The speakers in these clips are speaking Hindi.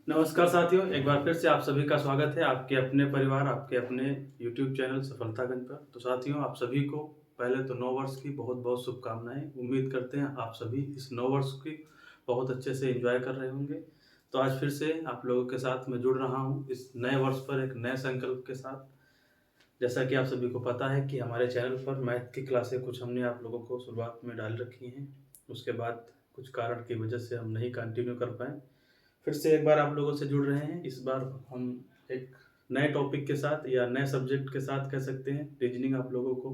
नमस्कार साथियों, एक बार फिर से आप सभी का स्वागत है आपके अपने परिवार, आपके अपने यूट्यूब चैनल सफलतागंज पर। तो साथियों, आप सभी को पहले तो नव वर्ष की बहुत-बहुत शुभकामनाएँ। उम्मीद करते हैं आप सभी इस नव वर्ष की बहुत अच्छे से एन्जॉय कर रहे होंगे। तो आज फिर से आप लोगों के साथ मैं जुड़ रहा हूँ इस नए वर्ष पर एक नए संकल्प के साथ। जैसा कि आप सभी को पता है कि हमारे चैनल पर मैथ की क्लासें कुछ हमने आप लोगों को शुरुआत में डाल रखी हैं। उसके बाद कुछ कारण की वजह से हम नहीं कंटिन्यू कर पाए। फिर से एक बार आप लोगों से जुड़ रहे हैं। इस बार हम एक नए टॉपिक के साथ या नए सब्जेक्ट के साथ कह सकते हैं, रीजनिंग आप लोगों को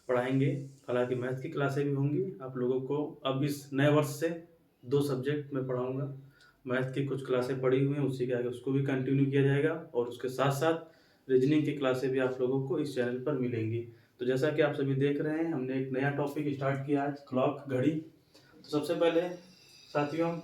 पढ़ाएँगे। हालाँकि मैथ की क्लासें भी होंगी। आप लोगों को अब इस नए वर्ष से 2 सब्जेक्ट मैं पढ़ाऊँगा। मैथ की कुछ क्लासें पढ़ी हुई हैं, उसी के आगे उसको भी कंटिन्यू किया जाएगा और उसके साथ-साथ रीजनिंग की क्लासें भी आप लोगों को इस चैनल पर मिलेंगी। तो जैसा कि आप सभी देख रहे हैं, हमने एक नया टॉपिक स्टार्ट किया आज, क्लॉक, घड़ी। तो सबसे पहले साथियों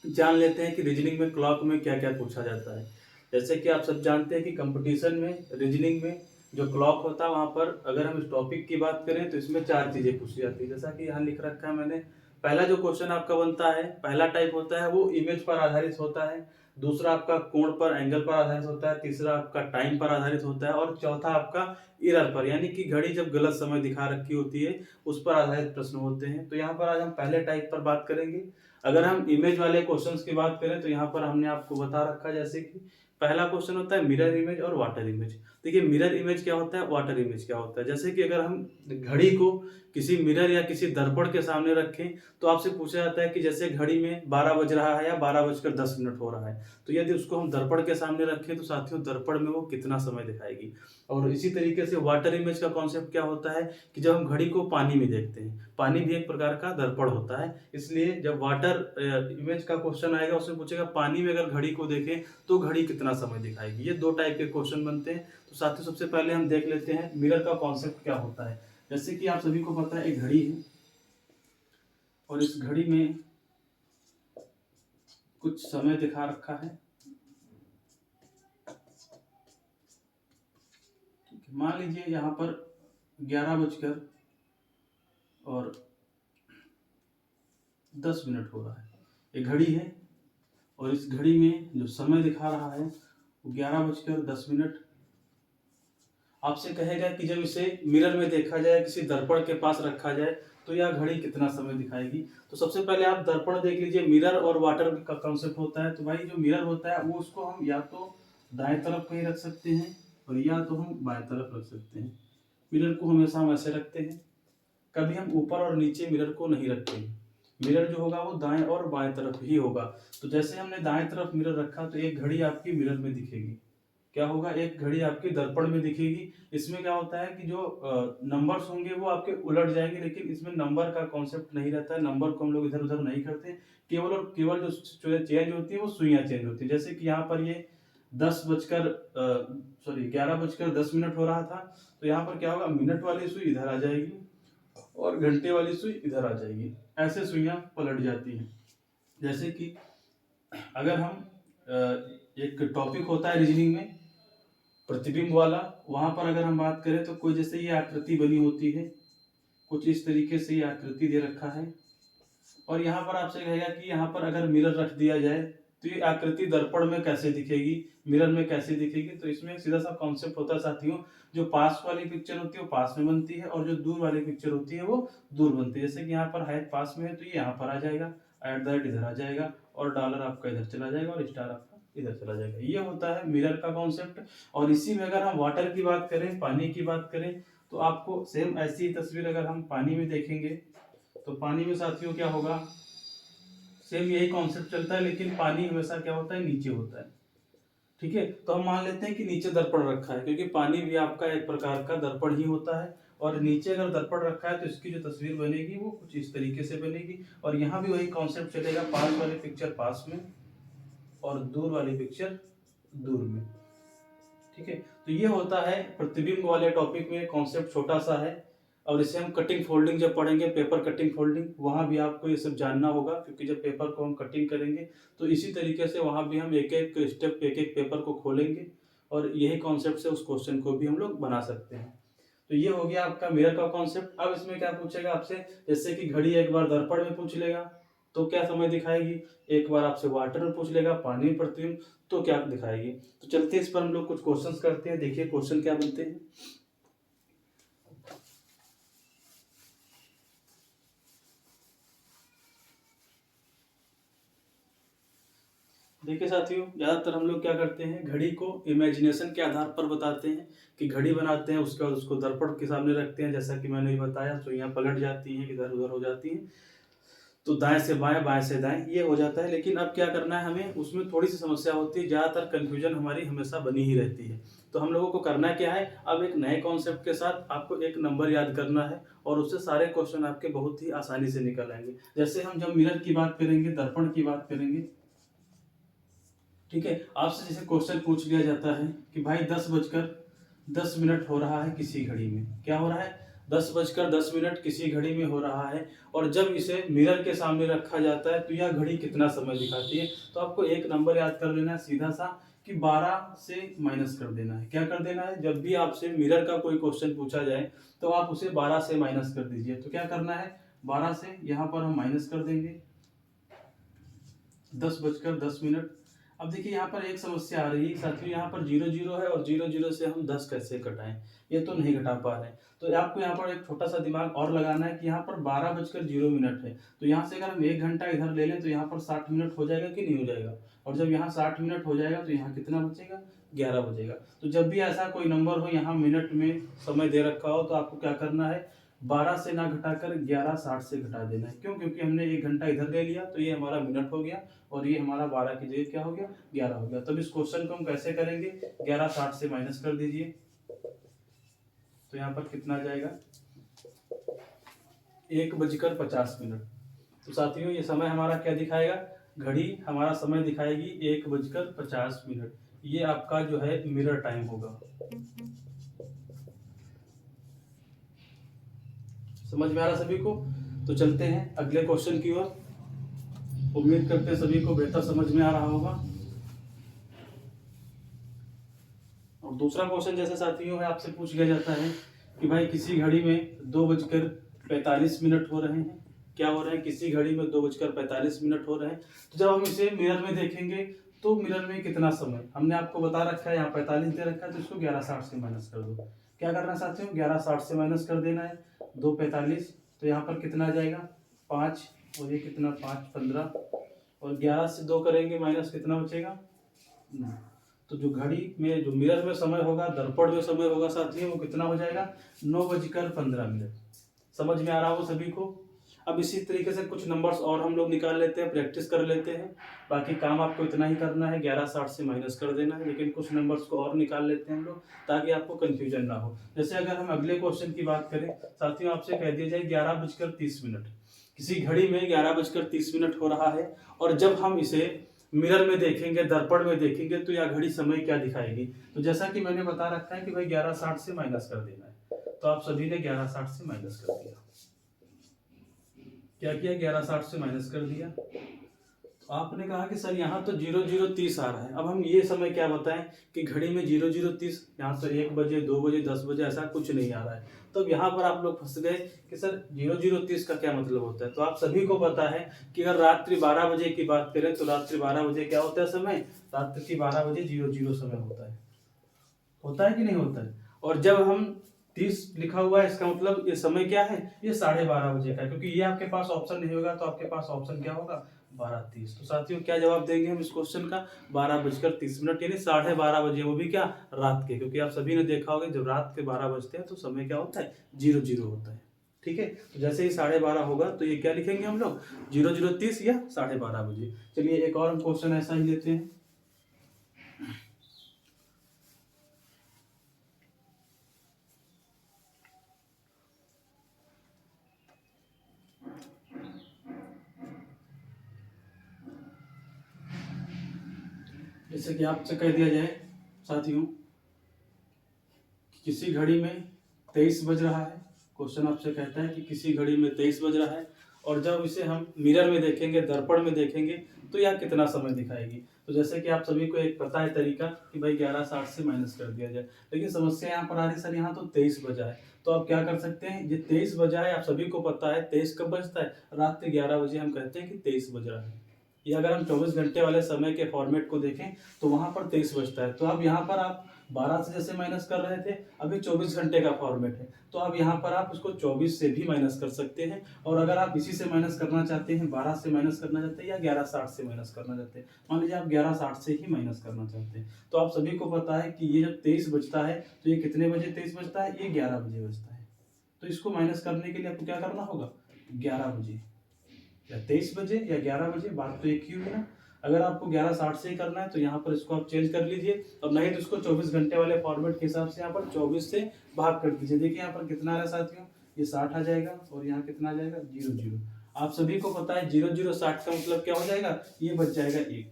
जान लेते हैं कि रीजनिंग में क्लॉक में क्या-क्या पूछा जाता है। जैसे कि आप सब जानते हैं कि कंपटीशन में, रीजनिंग में जो क्लॉक होता है, वहाँ पर अगर हम इस टॉपिक की बात करें तो इसमें 4 चीज़ें पूछी जाती है। जैसा कि यहाँ लिख रखा है मैंने, पहला जो क्वेश्चन आपका बनता है, पहला टाइप होता है वो इमेज पर आधारित होता है, दूसरा आपका कोण पर, एंगल पर आधारित होता है, तीसरा आपका टाइम पर आधारित होता है और चौथा आपका एरर पर, यानी कि घड़ी जब गलत समय दिखा रखी होती है, उस पर आधारित प्रश्न होते हैं। तो यहाँ पर आज हम पहले टाइप पर बात करेंगे। अगर हम इमेज वाले क्वेश्चंस की बात करें तो यहाँ पर हमने आपको बता रखा है, जैसे कि पहला क्वेश्चन होता है मिरर इमेज और वाटर इमेज। देखिए मिरर इमेज क्या होता है, वाटर इमेज क्या होता है। जैसे कि अगर हम घड़ी को किसी मिरर या किसी दर्पण के सामने रखें तो आपसे पूछा जाता है कि जैसे घड़ी में 12 बज रहा है या 12:10 हो रहा है, तो यदि उसको हम दर्पण के सामने रखें तो साथियों दर्पण में वो कितना समय दिखाएगी। और इसी तरीके से वाटर इमेज का कॉन्सेप्ट क्या होता है कि जब हम घड़ी को पानी में देखते हैं, पानी भी एक प्रकार का दर्पण होता है। इसलिए जब वाटर इमेज का क्वेश्चन आएगा, उसमें पूछेगा पानी में अगर घड़ी को देखें तो घड़ी कितना समय दिखाएगी। ये 2 टाइप के क्वेश्चन बनते हैं। तो साथियों सबसे पहले हम देख लेते हैं मिरर का कॉन्सेप्ट क्या होता है। जैसे कि आप सभी को पता है एक घड़ी है और इस घड़ी में कुछ समय दिखा रखा है। ठीक है, मान लीजिए यहाँ पर 11:10 हो रहा है। ये घड़ी है और इस घड़ी में जो समय दिखा रहा है वो 11:10। आपसे कहेगा कि जब इसे मिरर में देखा जाए, किसी दर्पण के पास रखा जाए, तो यह घड़ी कितना समय दिखाएगी। तो सबसे पहले आप दर्पण देख लीजिए, मिरर और वाटर का कॉन्सेप्ट होता है। तो भाई जो मिरर होता है वो उसको हम या तो दाएं तरफ कहीं रख सकते हैं और या तो हम बाएं तरफ रख सकते हैं। मिरर को हमेशा हम ऐसे रखते हैं, कभी हम ऊपर और नीचे मिरर को नहीं रखते। मिरर जो होगा वो दाएं और बाएं तरफ ही होगा। तो जैसे हमने दाएं तरफ मिरर रखा तो एक घड़ी आपकी मिरर में दिखेगी। क्या होगा, एक घड़ी आपकी दर्पण में दिखेगी। इसमें क्या होता है कि जो नंबर्स होंगे वो आपके उलट जाएंगे, लेकिन इसमें नंबर का कॉन्सेप्ट नहीं रहता है। नंबर को हम लोग इधर उधर नहीं करते, केवल और केवल जो चेंज होती है वो सुइयां चेंज होती है। जैसे कि यहाँ पर ये 11:10 हो रहा था, तो यहाँ पर क्या होगा, मिनट वाली सुई इधर आ जाएगी और घंटे वाली सुई इधर आ जाएगी। ऐसे सुइयां पलट जाती हैं। जैसे कि अगर हम एक टॉपिक होता है रीजनिंग में प्रतिबिंब वाला, वहां पर अगर हम बात करें तो कोई जैसे ये आकृति बनी होती है, कुछ इस तरीके से ये आकृति दे रखा है और यहाँ पर आपसे कहेगा कि यहाँ पर अगर मिरर रख दिया जाए तो ये आकृति दर्पण में कैसे दिखेगी, मिरर में कैसे दिखेगी। तो इसमें एक सीधा सा कॉन्सेप्ट होता है साथियों, जो पास वाली पिक्चर होती है वो पास में बनती है और जो दूर वाली पिक्चर होती है वो दूर बनती है। जैसे कि यहाँ पर है पास में है तो ये यहाँ पर आ जाएगा, एट द रेट इधर आ जाएगा और डॉलर आपका इधर चला जाएगा और स्टार आपका इधर चला जाएगा। ये होता है मिरर का कॉन्सेप्ट। और इसी में अगर हम वाटर की बात करें, पानी की बात करें, तो आपको सेम ऐसी ही तस्वीर अगर हम पानी में देखेंगे तो पानी में साथियों क्या होगा, सेम यही कॉन्सेप्ट चलता है, लेकिन पानी हमेशा क्या होता है, नीचे होता है। ठीक है, तो हम मान लेते हैं कि नीचे दर्पण रखा है, क्योंकि पानी भी आपका एक प्रकार का दर्पण ही होता है। और नीचे अगर दर्पण रखा है तो इसकी जो तस्वीर बनेगी वो कुछ इस तरीके से बनेगी। और यहाँ भी वही कॉन्सेप्ट चलेगा, पास वाली पिक्चर पास में और दूर वाली पिक्चर दूर में। ठीक है, तो ये होता है प्रतिबिंब वाले टॉपिक में, कॉन्सेप्ट छोटा सा है। और इसे हम कटिंग फोल्डिंग जब पढ़ेंगे, पेपर कटिंग फोल्डिंग, वहां भी आपको ये सब जानना होगा, क्योंकि जब पेपर को हम कटिंग करेंगे तो इसी तरीके से वहां भी हम एक एक स्टेप, एक एक पेपर को खोलेंगे और यही कॉन्सेप्ट से उस क्वेश्चन को भी हम लोग बना सकते हैं। तो ये हो गया आपका मिरर का कॉन्सेप्ट। अब इसमें क्या पूछेगा आपसे, जैसे कि घड़ी एक बार दर्पण में पूछ लेगा तो क्या समय दिखाएगी। एक बार आपसे वाटर में पूछ लेगा, पानी में प्रतिबिंब, तो क्या दिखाएगी। तो चलते हैं इस पर हम लोग कुछ क्वेश्चंस करते हैं, देखिए क्वेश्चन क्या बनते हैं। देखिए साथियों, ज़्यादातर हम लोग क्या करते हैं, घड़ी को इमेजिनेशन के आधार पर बताते हैं कि घड़ी बनाते हैं, उसके बाद उसको दर्पण के सामने रखते हैं, जैसा कि मैंने बताया, सुइयां पलट जाती हैं, इधर उधर हो जाती हैं, तो दाएं से बाएं, बाएं से दाएं, ये हो जाता है। लेकिन अब क्या करना है हमें, उसमें थोड़ी सी समस्या होती है, ज़्यादातर कन्फ्यूजन हमारी हमेशा बनी ही रहती है। तो हम लोगों को करना क्या है, अब एक नए कॉन्सेप्ट के साथ आपको एक नंबर याद करना है और उससे सारे क्वेश्चन आपके बहुत ही आसानी से निकल आएंगे। जैसे हम जब मिरर की बात करेंगे, दर्पण की बात करेंगे, ठीक है, आपसे जैसे क्वेश्चन पूछ लिया जाता है कि भाई 10:10 हो रहा है किसी घड़ी में, क्या हो रहा है, 10:10 किसी घड़ी में हो रहा है, और जब इसे मिरर के सामने रखा जाता है तो यह घड़ी कितना समय दिखाती है। तो आपको एक नंबर याद कर लेना है सीधा सा, कि 12 से माइनस कर देना है। क्या कर देना है, जब भी आपसे मिरर का कोई क्वेश्चन पूछा जाए तो आप उसे 12 से माइनस कर दीजिए। तो क्या करना है, 12 से यहाँ पर हम माइनस कर देंगे 10:10। अब देखिए यहाँ पर एक समस्या आ रही है साथियों, यहाँ पर 0 0 है और 0 0 से हम 10 कैसे घटाएं, ये तो नहीं घटा पा रहे हैं। तो आपको यहाँ पर एक छोटा सा दिमाग और लगाना है कि यहाँ पर 12:0 है, तो यहाँ से अगर हम 1 घंटा इधर ले लें तो यहाँ पर 60 मिनट हो जाएगा कि नहीं हो जाएगा। और जब यहाँ 60 मिनट हो जाएगा तो यहाँ कितना बचेगा, 11 बचेगा। तो जब भी ऐसा कोई नंबर हो, यहाँ मिनट में समय दे रखा हो, तो आपको क्या करना है, 12 से ना घटाकर 11:60 से घटा देना है। क्यों, क्योंकि हमने 1 घंटा इधर ले लिया तो ये हमारा मिनट हो गया और ये हमारा 12 की जगह क्या हो गया, 11 हो गया। तब इस क्वेश्चन को हम कैसे करेंगे, 11:60 से माइनस कर दीजिए, तो यहाँ पर कितना जाएगा, 1:50। तो साथियों ये समय हमारा क्या दिखाएगा, घड़ी हमारा समय दिखाएगी 1:50। ये आपका जो है मिरर टाइम होगा। समझ में आ रहा सभी को। तो चलते हैं अगले क्वेश्चन की ओर। उम्मीद करते हैं सभी को बेहतर समझ में आ रहा होगा। और दूसरा क्वेश्चन जैसे साथियों है, आपसे पूछ लिया जाता है कि भाई किसी घड़ी में 2:45 हो रहे हैं। क्या हो रहे हैं, किसी घड़ी में 2:45 हो रहे हैं। तो जब हम इसे मिरर में देखेंगे तो मिरर में कितना समय, हमने आपको बता रखा है, यहाँ 45 दे रखा है, तो इसको 11:60 से माइनस कर दो। क्या करना है साथियों, 11:60 से माइनस कर देना है 2:45। तो यहाँ पर कितना आ जाएगा, 5, और ये कितना, 5 15, और 11 से 2 करेंगे माइनस, कितना बचेगा, 9। तो जो घड़ी में, जो मिरर में समय होगा, दर्पण में समय होगा साथियों, वो कितना हो जाएगा, 9:15। समझ में आ रहा हो सभी को। अब इसी तरीके से कुछ नंबर्स और हम लोग निकाल लेते हैं, प्रैक्टिस कर लेते हैं। बाकी काम आपको इतना ही करना है, 11:60 से माइनस कर देना है, लेकिन कुछ नंबर्स को और निकाल लेते हैं हम लोग, ताकि आपको कंफ्यूजन ना हो। जैसे अगर हम अगले क्वेश्चन की बात करें साथियों, आपसे कह दिया जाए 11:30, किसी घड़ी में 11:30 हो रहा है, और जब हम इसे मिरर में देखेंगे, दर्पण में देखेंगे, तो यह घड़ी समय क्या दिखाएगी। तो जैसा कि मैंने बता रखा है कि भाई 11:60 से माइनस कर देना है, तो आप सभी ने 11:60 से माइनस कर दिया। क्या किया, 11:60 से माइनस कर दिया। तो आपने कहा कि सर यहाँ तो 00:30 आ रहा है। अब हम ये समय क्या बताएं कि घड़ी में 00:30, यहाँ तो 1 बजे, 2 बजे, 10 बजे ऐसा कुछ नहीं आ रहा है। तो अब यहाँ पर आप लोग फंस गए कि सर 00:30 का क्या मतलब होता है। तो आप सभी को पता है कि अगर रात्रि 12 बजे की बात करें तो रात्रि 12 बजे क्या होता है समय, रात्रि की 12 बजे 00 समय होता है कि नहीं होता है। और जब हम 30 लिखा हुआ है, इसका मतलब ये समय क्या है, ये 12:30 बजे का है, क्योंकि ये आपके पास ऑप्शन नहीं होगा, तो आपके पास ऑप्शन क्या होगा, 12:30। तो साथियों क्या जवाब देंगे हम इस क्वेश्चन का, 12:30, यानी 12:30 बजे, वो भी क्या, रात के। क्योंकि आप सभी ने देखा होगा जब रात के 12 बजते हैं तो समय क्या होता है, 00 होता है। ठीक है, तो जैसे ही 12:30 होगा तो ये क्या लिखेंगे हम लोग, 00:30 या 12:30 बजे। चलिए एक और हम क्वेश्चन ऐसा ही लेते हैं। जैसे कि आपसे कह दिया जाए साथियों, किसी घड़ी में 23 बज रहा है। क्वेश्चन आपसे कहता है कि किसी घड़ी में 23 बज रहा है, और जब इसे हम मिरर में देखेंगे, दर्पण में देखेंगे, तो यह कितना समय दिखाएगी। तो जैसे कि आप सभी को एक पता है तरीका कि भाई 11:60 से माइनस कर दिया जाए, लेकिन समस्या यहाँ पर आ रही सर, यहाँ तो 23 बजा है। तो आप क्या कर सकते हैं, ये 23 बजा है, आप सभी को पता है 23 कब बजता है, रात के 11 बजे हम कहते हैं कि 23 बज रहा है। या अगर हम 24 घंटे वाले समय के फॉर्मेट को देखें तो वहां पर 23 बजता है। तो अब यहाँ पर आप 12 से जैसे माइनस कर रहे थे, अभी 24 घंटे का फॉर्मेट है, तो अब यहाँ पर आप इसको 24 से भी माइनस कर सकते हैं। और अगर आप इसी से माइनस करना चाहते हैं, 12 से माइनस करना चाहते हैं या 11:60 से माइनस करना चाहते हैं, मान लीजिए आप 11:60 से ही माइनस करना चाहते हैं, तो आप सभी को पता है कि ये जब 23 बजता है तो ये कितने बजे 23 बजता है, ये 11 बजे बजता है। तो इसको माइनस करने के लिए आपको क्या करना होगा, 11 बजे या 23 बजे या 11 बजे, बात तो एक ही हुई ना। अगर आपको 11:60 से ही करना है तो यहाँ पर इसको आप चेंज कर लीजिए, और नहीं तो इसको 24 घंटे वाले फॉर्मेट के हिसाब से यहाँ पर 24 से भाग कर दीजिए। देखिए यहाँ पर कितना आ रहा है साथियों, ये 60 आ जाएगा, और यहाँ कितना आ जाएगा, 00। आप सभी को पता है 00 60 का मतलब क्या हो जाएगा, ये बच जाएगा 1।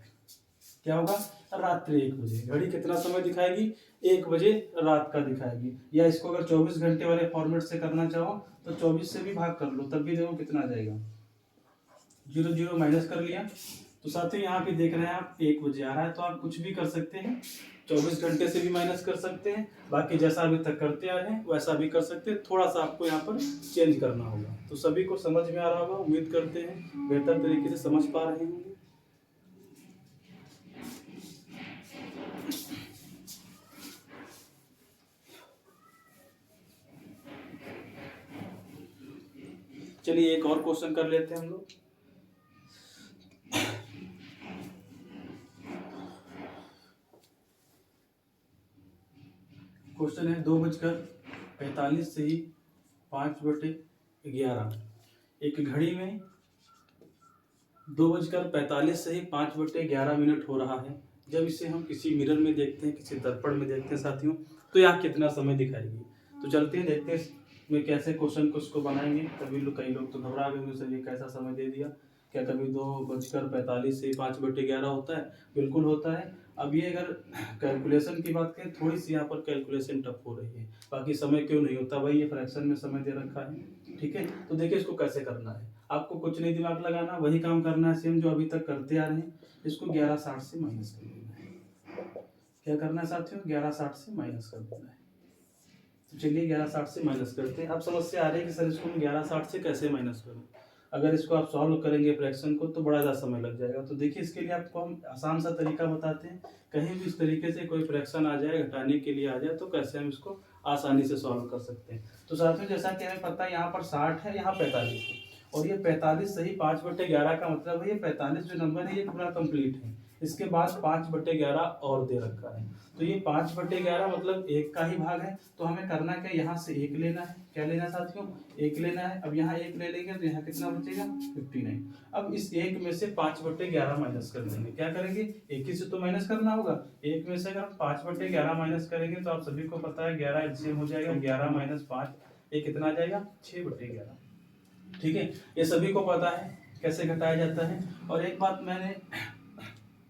क्या होगा, रात्रि 1 बजे। घड़ी कितना समय दिखाएगी, 1 बजे रात का दिखाएगी। या इसको अगर 24 घंटे वाले फॉर्मेट से करना चाहो तो 24 से भी भाग कर लो, तब भी देखो कितना आ जाएगा, 00 माइनस कर लिया। तो साथियों यहाँ पे देख रहे हैं आप 1 बजे आ रहा है, तो आप कुछ भी कर सकते हैं, 24 घंटे से भी माइनस कर सकते हैं, बाकी जैसा अभी तक करते आ रहे हैं वैसा भी कर सकते हैं, थोड़ा सा आपको यहाँ पर चेंज करना होगा। तो सभी को समझ में आ रहा होगा, उम्मीद करते हैं बेहतर तरीके से समझ पा रहे होंगे। चलिए एक और क्वेश्चन कर लेते हैं हम लोग। क्वेश्चन है 2:45 से ही 5/11। एक घड़ी में 2:45 से ही 5/11 हो रहा है। जब इसे हम किसी मिरर में देखते हैं, किसी दर्पण में देखते हैं साथियों, तो यहाँ कितना समय दिखाएगी। तो चलते हैं देखते हैं में कैसे क्वेश्चन को उसको बनाएंगे। कई लोग तो घबरा गए होंगे, सर ये कैसा समय दे दिया, क्या कभी 2:45 से 5/11 होता है, बिल्कुल होता है। अब ये अगर कैलकुलेशन की बात करें, थोड़ी सी यहाँ पर कैलकुलेशन टफ हो रही है, बाकी समय क्यों नहीं होता भाई, ये फ्रैक्शन में समय दे रखा है, ठीक है। तो देखिए इसको कैसे करना है, आपको कुछ नहीं दिमाग लगाना, वही काम करना है सेम जो अभी तक करते आ रहे हैं। इसको 11:60 से माइनस कर देना है। क्या करना है साथियों, 11:60 से माइनस कर देना है। तो चलिए 11:60 से माइनस करते हैं। अब समस्या आ रही है कि सर इसको 11:60 से कैसे माइनस करूं। अगर इसको आप सॉल्व करेंगे फ्रैक्शन को तो बड़ा ज़्यादा समय लग जाएगा। तो देखिए इसके लिए आपको हम आसान सा तरीका बताते हैं, कहीं भी इस तरीके से कोई फ्रैक्शन आ जाए, घटाने के लिए आ जाए, तो कैसे हम इसको आसानी से सॉल्व कर सकते हैं। तो साथियों जैसा कि हमें पता है, यहाँ पर 60 है, यहाँ 45 है, और ये 45 सही 5/11 का मतलब है, ये 45 जो नंबर है ये पूरा कंप्लीट है। इसके बाद 5/11 और दे रखा है, तो ये 5/11 मतलब 1 का ही भाग है। तो हमें करना क्या, यहाँ से 1 लेना है। क्या लेना है साथियों, 1 लेना है। अब यहाँ 1 ले लेंगे तो यहाँ कितना बचेगा, 59। अब इस 1 में से 5/11 माइनस कर देंगे। क्या करेंगे, 1 ही से तो माइनस करना होगा। 1 में से अगर 5/11 माइनस करेंगे तो आप सभी को पता है 11 एलसीएम हो जाएगा, 11 - 5, ये कितना आ जाएगा, 6/11। ठीक है, ये सभी को पता है कैसे घटाया जाता है। और एक बात मैंने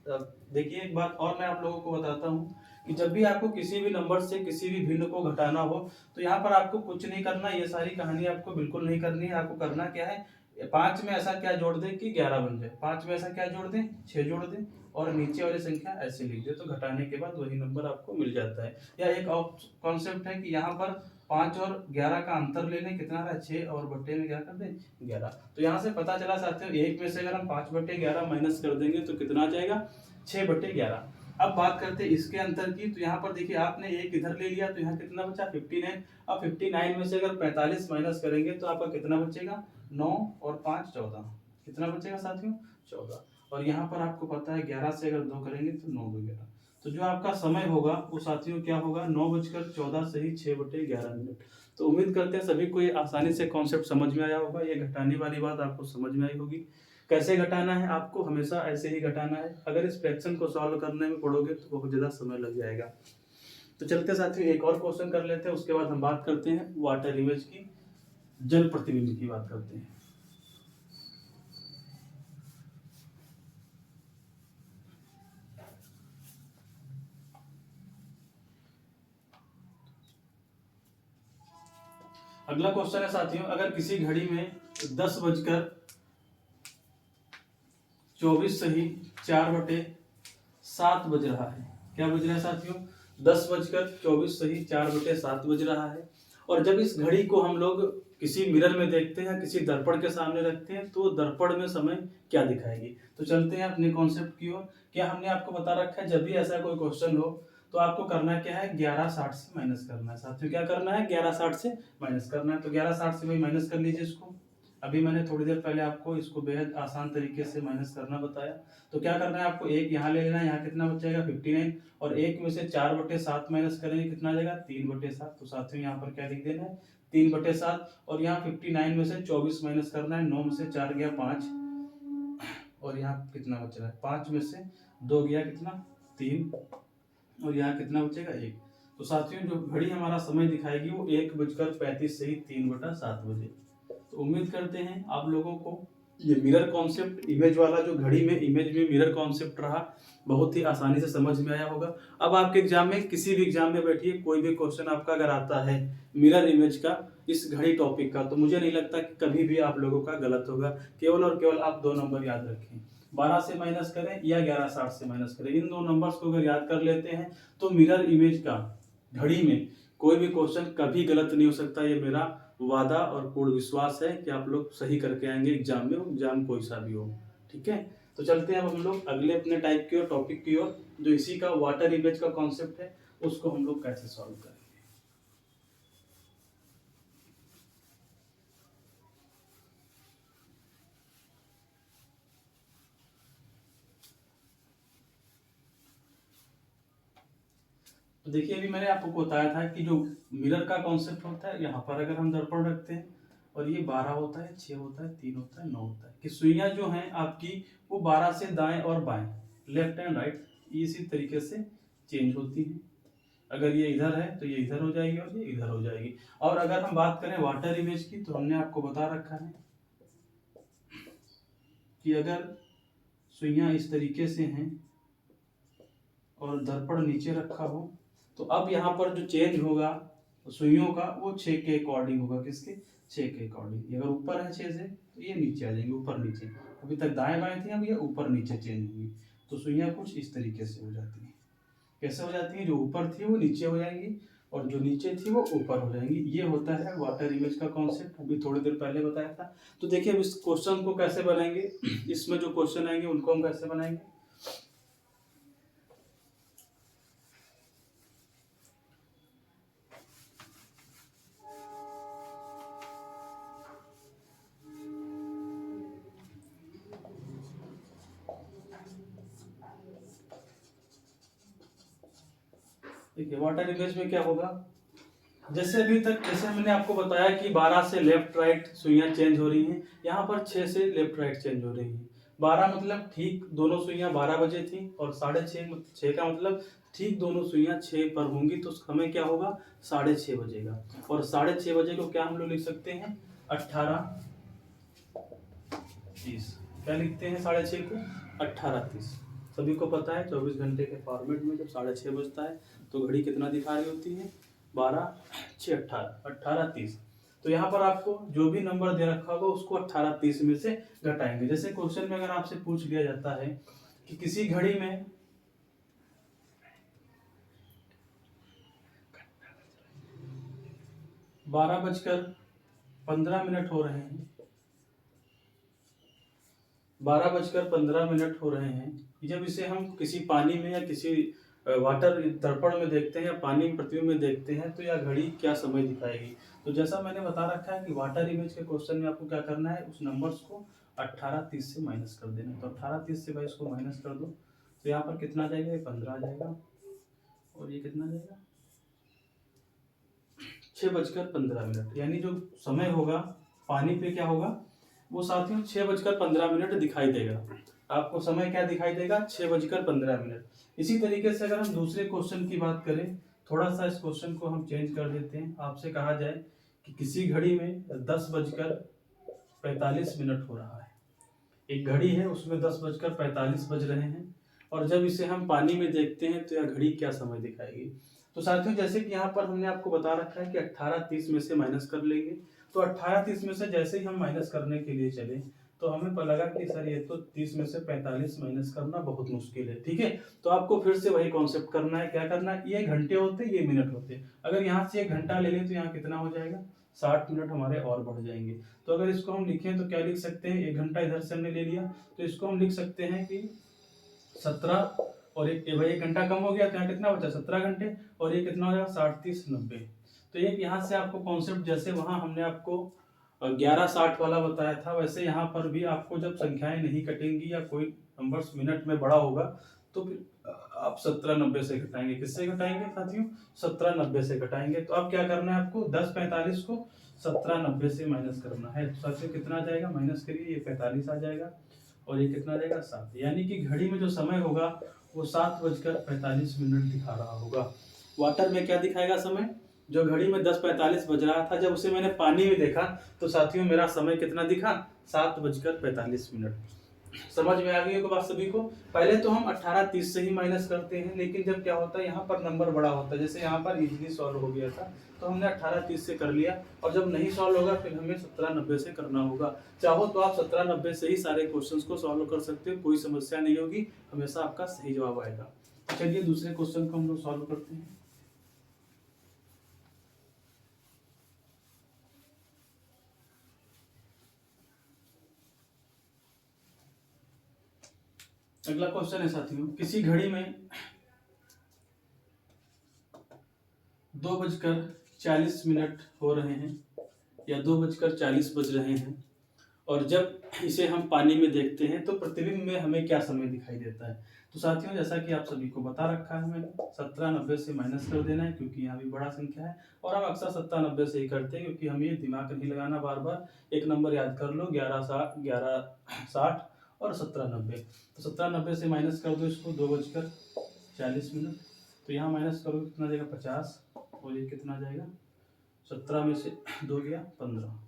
देखिए, एक बात और मैं आप लोगों को बताता हूँ कि जब भी आपको किसी भी नंबर से किसी भी भिन्न को घटाना हो, तो यहाँ पर आपको कुछ नहीं करना, ये सारी कहानी आपको बिल्कुल नहीं करनी है। आपको करना क्या है, 5 में ऐसा क्या जोड़ दें कि 11 बन जाए, 5 में ऐसा क्या जोड़ दें, 6 जोड़ दें, और नीचे वाली संख्या ऐसे लिख दे, तो घटाने के बाद वही नंबर आपको मिल जाता है। या एक और कॉन्सेप्ट है कि यहाँ पर 5 और 11 का अंतर ले लें, कितना रहा है 6, और बट्टे में क्या कर दें 11। तो यहाँ से पता चला साथियों, 1 में से अगर हम 5/11 माइनस कर देंगे तो कितना आ जाएगा, 6/11। अब बात करते हैं इसके अंतर की। तो यहाँ पर देखिए आपने 1 इधर ले लिया, तो यहाँ कितना बचा, 59। अब 59 में से अगर 45 माइनस करेंगे तो आपका कितना बचेगा, 9 और 5 14। कितना बचेगा साथियों, 14। और यहाँ पर आपको पता है 11 से अगर 2 करेंगे तो 9 2 11। तो जो आपका समय होगा वो साथियों क्या होगा, 9:14 से ही 6/11। तो उम्मीद करते हैं सभी को ये आसानी से कॉन्सेप्ट समझ में आया होगा। ये घटाने वाली बात आपको समझ में आई होगी। कैसे घटाना है, आपको हमेशा ऐसे ही घटाना है। अगर इस फ्रैक्शन को सॉल्व करने में पड़ोगे तो बहुत ज़्यादा समय लग जाएगा। तो चलते साथियों एक और क्वेश्चन कर लेते हैं, उसके बाद हम बात करते हैं वाटर इमेज की, जल प्रतिबिंब की बात करते हैं। अगला क्वेश्चन है साथियों, अगर किसी घड़ी में 10:24 24:04 बज रहा है। क्या बज रहा है साथियों? 10:24 बज रहा है। और जब इस घड़ी को हम लोग किसी मिरर में देखते हैं, किसी दर्पण के सामने रखते हैं, तो दर्पण में समय क्या दिखाएगी? तो चलते हैं अपने कॉन्सेप्ट की ओर। क्या हमने आपको बता रखा है, जब भी ऐसा कोई क्वेश्चन हो तो आपको करना क्या है, 11:60 से माइनस करना है। साथियों क्या करना है, 11:60 से माइनस करना है। तो 11:60 से भाई माइनस कर लीजिए इसको। अभी मैंने थोड़ी देर पहले आपको इसको बेहद आसान तरीके से माइनस करना बताया। तो क्या करना है आपको, एक यहाँ ले लेना है, यहाँ कितना बचेगा 59, और एक में से 4/7 माइनस करेंगे, कितना आ जाएगा 3/7। तो साथियों यहाँ पर क्या लिख देना है 3/7, और यहाँ 59 में से 24 माइनस करना है, 9 में से 4 गया 5, और यहाँ कितना बच रहा है 5 में से 2 गया कितना 3, और यहाँ कितना बचेगा 1। तो साथियों जो घड़ी हमारा समय दिखाएगी वो 1:35 से ही 3/7 बजे। तो उम्मीद करते हैं आप लोगों को ये मिरर कॉन्सेप्ट, इमेज वाला जो घड़ी में इमेज में मिरर कॉन्सेप्ट रहा, बहुत ही आसानी से समझ में आया होगा। अब आपके एग्जाम में, किसी भी एग्जाम में बैठिए, कोई भी क्वेश्चन आपका अगर आता है मिरर इमेज का, इस घड़ी टॉपिक का, तो मुझे नहीं लगता कि कभी भी आप लोगों का गलत होगा। केवल और केवल आप 2 नंबर याद रखें, 12 से माइनस करें या 11:60 से माइनस करें। इन 2 नंबर्स को अगर याद कर लेते हैं तो मिरर इमेज का घड़ी में कोई भी क्वेश्चन कभी गलत नहीं हो सकता। ये मेरा वादा और पूर्ण विश्वास है कि आप लोग सही करके आएंगे एग्जाम में, एग्जाम कोई सा भी हो। ठीक है, तो चलते हैं अब हम लोग अगले अपने टाइप की ओर, टॉपिक की ओर, जो इसी का वाटर इमेज का कॉन्सेप्ट है, उसको हम लोग कैसे सॉल्व करेंगे। तो देखिए, अभी मैंने आपको बताया था कि जो मिरर का कॉन्सेप्ट होता है, यहाँ पर अगर हम दर्पण रखते हैं और ये 12 होता है, 6 होता है, 3 होता है, 9 होता है, कि सुइयां जो हैं आपकी वो 12 से दाएं और बाएं, लेफ्ट एंड राइट, इसी तरीके से चेंज होती है। अगर ये इधर है तो ये इधर हो जाएगी और ये इधर हो जाएगी। और अगर हम बात करें वाटर इमेज की, तो हमने आपको बता रखा है कि अगर सुइयां इस तरीके से हैं और दर्पण नीचे रखा हो, तो अब यहाँ पर जो चेंज होगा सुइयों का, वो 6 के अकॉर्डिंग होगा। किसके? 6 के अकॉर्डिंग। अगर ऊपर है 6 से तो ये नीचे आ जाएंगे, ऊपर नीचे। अभी तक दाएं बाएं थी, अब ये ऊपर नीचे चेंज होगी। तो सुइयां कुछ इस तरीके से हो जाती है। कैसे हो जाती है? जो ऊपर थी वो नीचे हो जाएंगी, और जो नीचे थी वो ऊपर हो जाएंगी। ये होता है वाटर इमेज का कॉन्सेप्ट, अभी थोड़ी देर पहले बताया था। तो देखिए अब इस क्वेश्चन को कैसे बनाएंगे, इसमें जो क्वेश्चन आएंगे उनको हम कैसे बनाएंगे। देखिए वाटर इमेज में क्या होगा, जैसे अभी तक, जैसे मैंने आपको बताया कि 12 से लेफ्ट राइट सुइयां चेंज हो रही हैं, यहाँ पर 6 से लेफ्ट राइट चेंज हो रही हैं। 12 मतलब ठीक दोनों सुइयां 12 बजे थी, और 6:30, 6 का मतलब ठीक दोनों सुइयां 6 पर होंगी, तो समय क्या होगा 6:30 बजेगा। और 6:30 बजे को क्या हम लोग लिख सकते हैं 18:30। क्या लिखते हैं 6:30 को 18:30। सभी को पता है 24 घंटे के फॉर्मेट में जब 6:30 बजता है तो घड़ी कितना दिखा रही होती है 12, 6, 18, 18:30। तो यहाँ पर आपको जो भी नंबर दे रखा होगा उसको 18:30 में से घटाएंगे। जैसे क्वेश्चन में अगर आपसे पूछ लिया जाता है कि किसी घड़ी में 12:15 हो रहे हैं, 12:15 हो रहे हैं, जब इसे हम किसी पानी में या किसी वाटर दर्पण में देखते हैं या पानी प्रतिबिंब में देखते हैं, तो यह घड़ी क्या समय दिखाएगी। तो जैसा मैंने बता रखा है कि वाटर इमेज के क्वेश्चन में आपको क्या करना है, उस नंबर्स को 18:30 से माइनस कर देना। तो 18:30 से भाई इसको माइनस कर दो, तो यहाँ पर कितना आ जाएगा, ये 15 आ जाएगा, और ये कितना आ जाएगा 6:15। यानी जो समय होगा पानी पे क्या होगा, वो साथियों 6:15 दिखाई देगा। आपको समय क्या दिखाई देगा 6:15। इसी तरीके से अगर हम दूसरे क्वेश्चन की बात करें, थोड़ा सा इस क्वेश्चन को हम चेंज कर देते हैं। आपसे कहा जाए कि किसी घड़ी में 10:45 हो रहा है, एक घड़ी है उसमें 10:45 बज रहे हैं, और जब इसे हम पानी में देखते हैं तो यह घड़ी क्या समय दिखाएगी। तो साथियों जैसे कि यहाँ पर हमने आपको बता रखा है कि 18:30 में से माइनस कर लेंगे। तो 18:30 में से जैसे ही हम माइनस करने के लिए चले तो हमें पता लगा कि सर ये तो 30 में से 45 माइनस करना बहुत मुश्किल है। ठीक है, तो आपको फिर से वही कॉन्सेप्ट करना है। क्या करना है, ये घंटे होते, ये मिनट होते। अगर यहाँ से 1 घंटा ले लें तो यहाँ कितना हो जाएगा, 60 मिनट हमारे और बढ़ जाएंगे। तो अगर इसको हम लिखें तो क्या लिख सकते हैं, 1 घंटा इधर से हमने ले लिया तो इसको हम लिख सकते हैं कि 17 और भाई 1 घंटा कम हो गया तो यहाँ कितना बचा, 17 घंटे, और ये कितना हो जाएगा, 60 30 90। तो एक यहाँ से आपको कॉन्सेप्ट, जैसे वहां हमने आपको 1160 वाला बताया था, वैसे यहाँ पर भी आपको जब संख्याएं नहीं कटेंगी या कोई नंबर्स मिनट में बड़ा होगा तो फिर आप 1790 से घटाएंगे। किससे घटाएंगे साथियों, 1790 से घटाएंगे। तो अब क्या करना है आपको, 10:45 को 1790 से माइनस करना है। तो साथियों कितना आ जाएगा, माइनस करिए, ये 45 आ जाएगा और ये कितना आ जाएगा, 7। यानी कि घड़ी में जो समय होगा वो 7:45 दिखा रहा होगा। वाटर में क्या दिखाएगा समय, जो घड़ी में 10:45 बज रहा था, जब उसे मैंने पानी में देखा तो साथियों मेरा समय कितना दिखा, 7:45। समझ में आ गई होगी बात सभी को। पहले तो हम 18:30 से ही माइनस करते हैं, लेकिन जब क्या होता है यहाँ पर नंबर बड़ा होता है, जैसे यहाँ पर इजीली सॉल्व हो गया था तो हमने 18:30 से कर लिया, और जब नहीं सॉल्व होगा फिर हमें 1790 से करना होगा। चाहो तो आप 1790 से ही सारे क्वेश्चंस को सॉल्व कर सकते हो, कोई समस्या नहीं होगी, हमेशा आपका सही जवाब आएगा। चलिए दूसरे क्वेश्चन को हम लोग सॉल्व करते हैं। अगला क्वेश्चन है साथियों, किसी घड़ी में 2:40 हो रहे हैं या 2:40 बज रहे हैं, और जब इसे हम पानी में देखते हैं तो प्रतिबिंब में हमें क्या समय दिखाई देता है। तो साथियों जैसा कि आप सभी को बता रखा है मैंने, 1790 से माइनस कर देना है क्योंकि यहाँ भी बड़ा संख्या है, और हम अक्सर 1790 से ही करते हैं क्योंकि हमें दिमाग नहीं लगाना बार बार। एक नंबर याद कर लो, 1160 और 1790। तो 1790 से माइनस कर दो इसको, 2:40। तो यहाँ माइनस करोगे कितना जाएगा, 50, और ये कितना जाएगा, 17 में से 2 गया 15।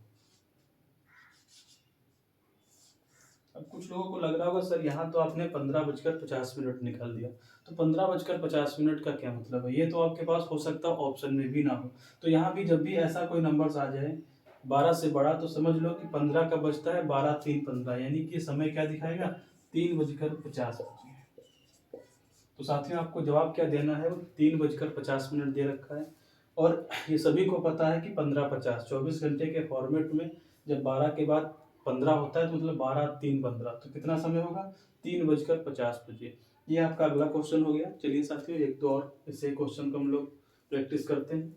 अब कुछ लोगों को लग रहा होगा सर यहाँ तो आपने 15:50 निकाल दिया, तो 15:50 का क्या मतलब है, ये तो आपके पास हो सकता है ऑप्शन में भी ना हो। तो यहाँ भी जब भी ऐसा कोई नंबर आ जाए 12 से बड़ा तो समझ लो कि 15 का बचता है, 12 3 15, यानी कि समय क्या दिखाएगा, 3:50। तो साथियों आपको जवाब क्या देना है, वो 3:50 दे रखा है, और ये सभी को पता है कि 15:50 24 घंटे के फॉर्मेट में जब 12 के बाद 15 होता है तो मतलब 12 3 15, तो कितना समय होगा, 3:50। ये आपका अगला क्वेश्चन हो गया। चलिए साथियों एक तो और इससे क्वेश्चन को हम लोग प्रैक्टिस करते हैं।